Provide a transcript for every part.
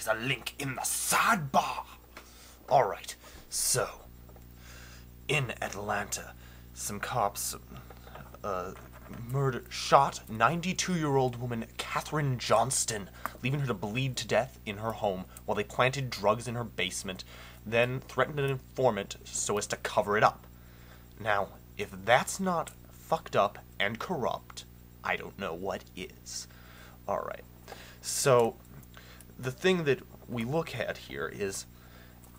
is a link in the sidebar. Alright, so, in Atlanta, some cops shot 92-year-old woman Katherine Johnston, leaving her to bleed to death in her home while they planted drugs in her basement, then threatened an informant so as to cover it up. Now, if that's not fucked up and corrupt, I don't know what is. Alright, so the thing that we look at here is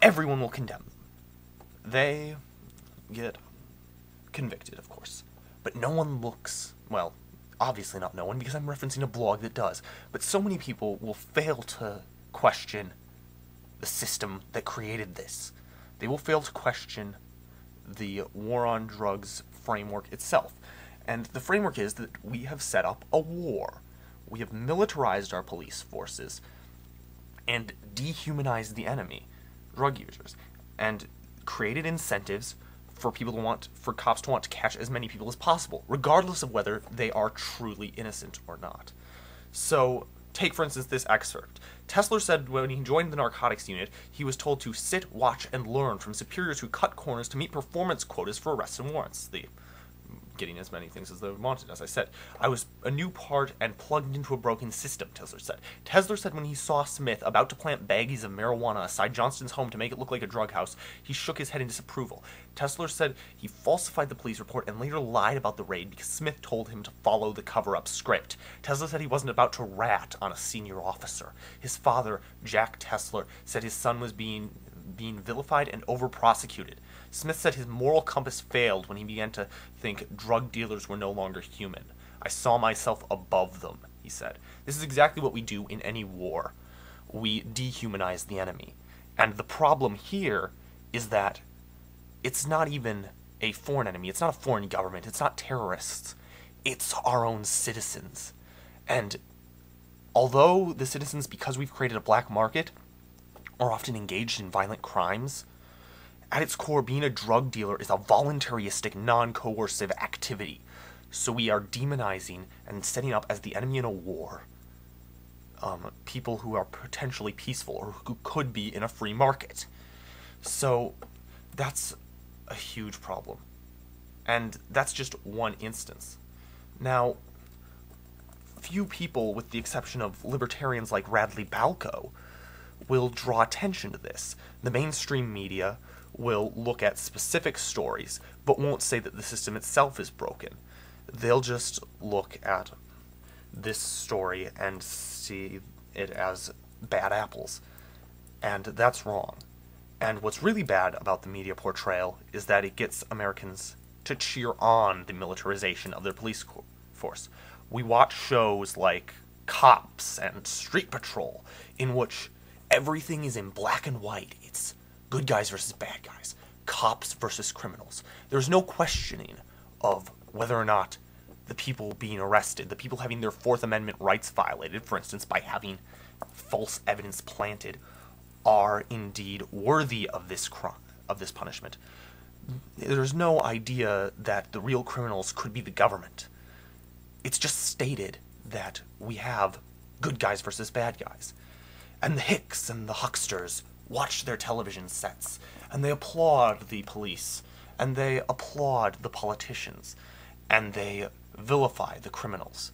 everyone will condemn them. They get convicted, of course. But no one looks, well, obviously not no one, because I'm referencing a blog that does, but so many people will fail to question the system that created this. They will fail to question the war on drugs framework itself. And the framework is that we have set up a war. We have militarized our police forces and dehumanized the enemy, drug users, and created incentives for cops to want to catch as many people as possible, regardless of whether they are truly innocent or not. So, take for instance this excerpt. Tesler said when he joined the narcotics unit, he was told to sit, watch, and learn from superiors who cut corners to meet performance quotas for arrests and warrants. Getting as many things as they wanted, as I said. I was a new part and plugged into a broken system, Tesler said. Tesler said when he saw Smith about to plant baggies of marijuana aside Johnston's home to make it look like a drug house, he shook his head in disapproval. Tesler said he falsified the police report and later lied about the raid because Smith told him to follow the cover-up script. Tesler said he wasn't about to rat on a senior officer. His father, Jack Tesler, said his son was being vilified and over-prosecuted. Smith said his moral compass failed when he began to think drug dealers were no longer human. I saw myself above them, he said. This is exactly what we do in any war. We dehumanize the enemy. And the problem here is that it's not even a foreign enemy. It's not a foreign government. It's not terrorists. It's our own citizens. And although the citizens, because we've created a black market, are often engaged in violent crimes, at its core, being a drug dealer is a voluntaristic, non-coercive activity. So we are demonizing and setting up as the enemy in a war people who are potentially peaceful or who could be in a free market. So that's a huge problem. And that's just one instance. Now, few people, with the exception of libertarians like Radley Balco, will draw attention to this. The mainstream media will look at specific stories, but won't say that the system itself is broken. They'll just look at this story and see it as bad apples. And that's wrong. And what's really bad about the media portrayal is that it gets Americans to cheer on the militarization of their police force. We watch shows like Cops and Street Patrol, in which everything is in black and white. It's good guys versus bad guys, cops versus criminals. There's no questioning of whether or not the people being arrested, the people having their Fourth Amendment rights violated, for instance, by having false evidence planted, are indeed worthy of this crime, of this punishment. There's no idea that the real criminals could be the government. It's just stated that we have good guys versus bad guys. And the hicks and the hucksters watch their television sets, and they applaud the police, and they applaud the politicians, and they vilify the criminals,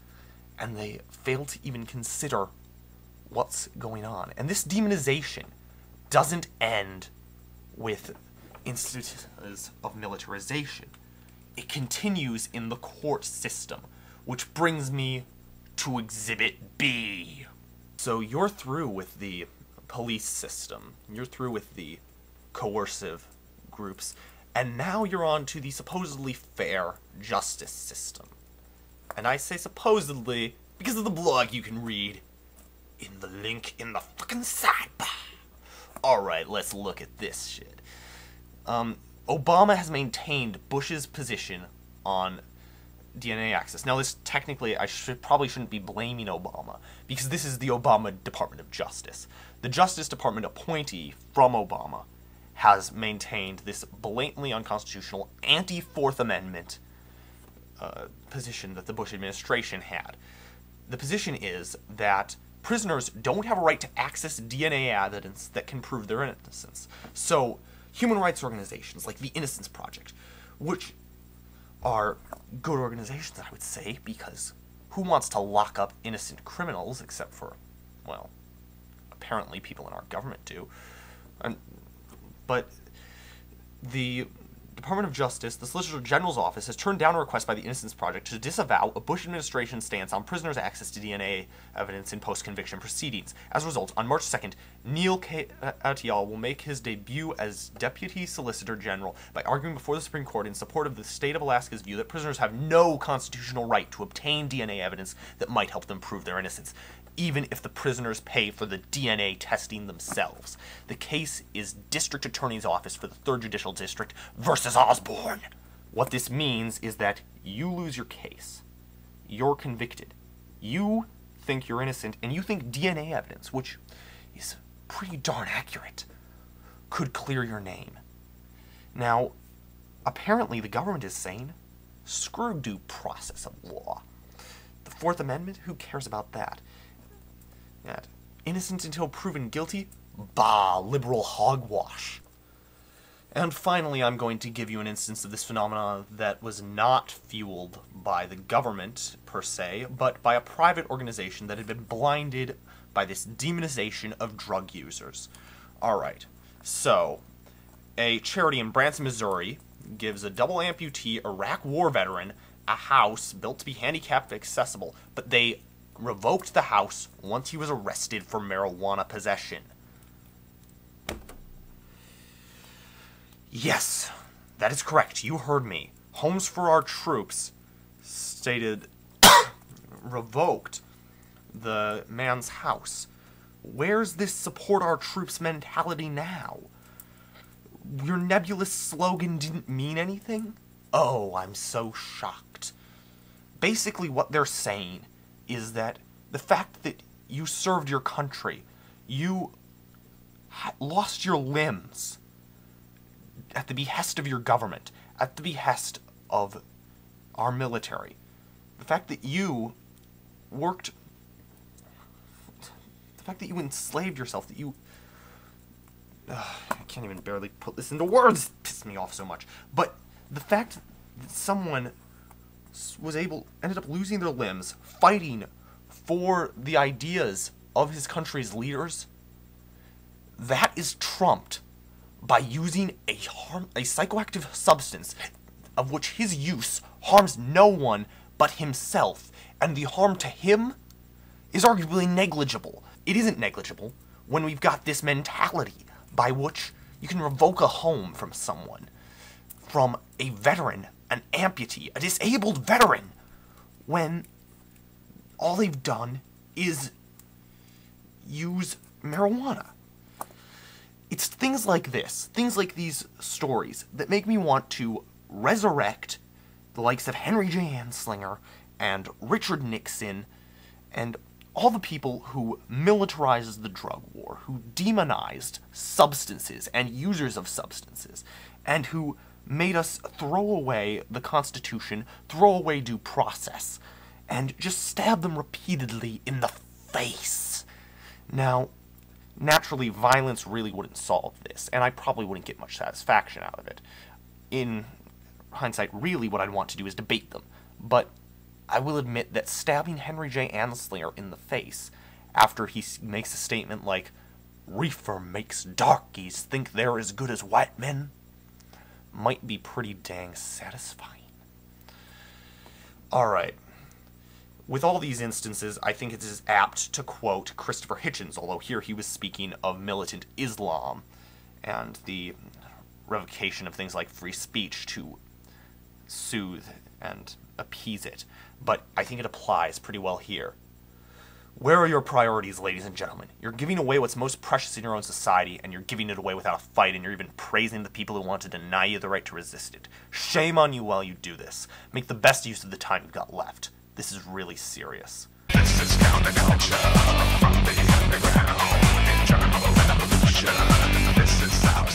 and they fail to even consider what's going on. And this demonization doesn't end with instances of militarization. It continues in the court system, which brings me to Exhibit B. So you're through with the police system, you're through with the coercive groups, and now you're on to the supposedly fair justice system. And I say supposedly because of the blog you can read in the link in the fucking sidebar. Alright, let's look at this shit. Obama has maintained Bush's position on DNA access. Now, this technically, I probably shouldn't be blaming Obama, because this is the Obama Department of Justice. The Justice Department appointee from Obama has maintained this blatantly unconstitutional anti-Fourth Amendment position that the Bush administration had. The position is that prisoners don't have a right to access DNA evidence that can prove their innocence. So, human rights organizations like the Innocence Project, which are good organizations, I would say, because who wants to lock up innocent criminals except for, well, apparently people in our government do. But the Department of Justice, the Solicitor General's office, has turned down a request by the Innocence Project to disavow a Bush administration stance on prisoners' access to DNA evidence in post-conviction proceedings. As a result, on March 2nd, Neil Katyal will make his debut as Deputy Solicitor General by arguing before the Supreme Court in support of the state of Alaska's view that prisoners have no constitutional right to obtain DNA evidence that might help them prove their innocence, even if the prisoners pay for the DNA testing themselves. The case is District Attorney's Office for the 3rd Judicial District versus Osborne. What this means is that you lose your case. You're convicted. You think you're innocent, and you think DNA evidence, which is pretty darn accurate, could clear your name. Now, apparently the government is saying, screw due process of law. The Fourth Amendment, who cares about that? That innocent until proven guilty? Bah, liberal hogwash. And finally, I'm going to give you an instance of this phenomenon that was not fueled by the government, per se, but by a private organization that had been blinded by this demonization of drug users. Alright, so, a charity in Branson, Missouri gives a double amputee Iraq War veteran a house built to be handicap accessible, but they revoked the house once he was arrested for marijuana possession. Yes, that is correct. You heard me. Homes for Our Troops stated revoked the man's house. Where's this support our troops mentality now? Your nebulous slogan didn't mean anything? Oh, I'm so shocked. Basically what they're saying is that the fact that you served your country, you lost your limbs at the behest of your government, at the behest of our military. The fact that you worked, the fact that you enslaved yourself, that you, I can't even barely put this into words, it pissed me off so much. But the fact that someone ended up losing their limbs fighting for the ideas of his country's leaders, that is trumped by using a psychoactive substance of which his use harms no one but himself, and the harm to him is arguably negligible. It isn't negligible when we've got this mentality by which you can revoke a home from someone, from a veteran, an amputee, a disabled veteran, when all they've done is use marijuana. It's things like this, things like these stories, that make me want to resurrect the likes of Henry J. Anslinger and Richard Nixon and all the people who militarized the drug war, who demonized substances and users of substances, and who made us throw away the Constitution, throw away due process, and just stab them repeatedly in the face. Now, naturally, violence really wouldn't solve this, and I probably wouldn't get much satisfaction out of it. In hindsight, really what I'd want to do is debate them, but I will admit that stabbing Henry J. Anslinger in the face after he makes a statement like, "Reefer makes darkies think they're as good as white men," might be pretty dang satisfying. Alright. With all these instances, I think it is apt to quote Christopher Hitchens, although here he was speaking of militant Islam and the revocation of things like free speech to soothe and appease it. But I think it applies pretty well here. Where are your priorities, ladies and gentlemen? You're giving away what's most precious in your own society, and you're giving it away without a fight, and you're even praising the people who want to deny you the right to resist it. Shame on you while you do this. Make the best use of the time you've got left. This is really serious. This is counterculture from the underground, internal revolution. This is our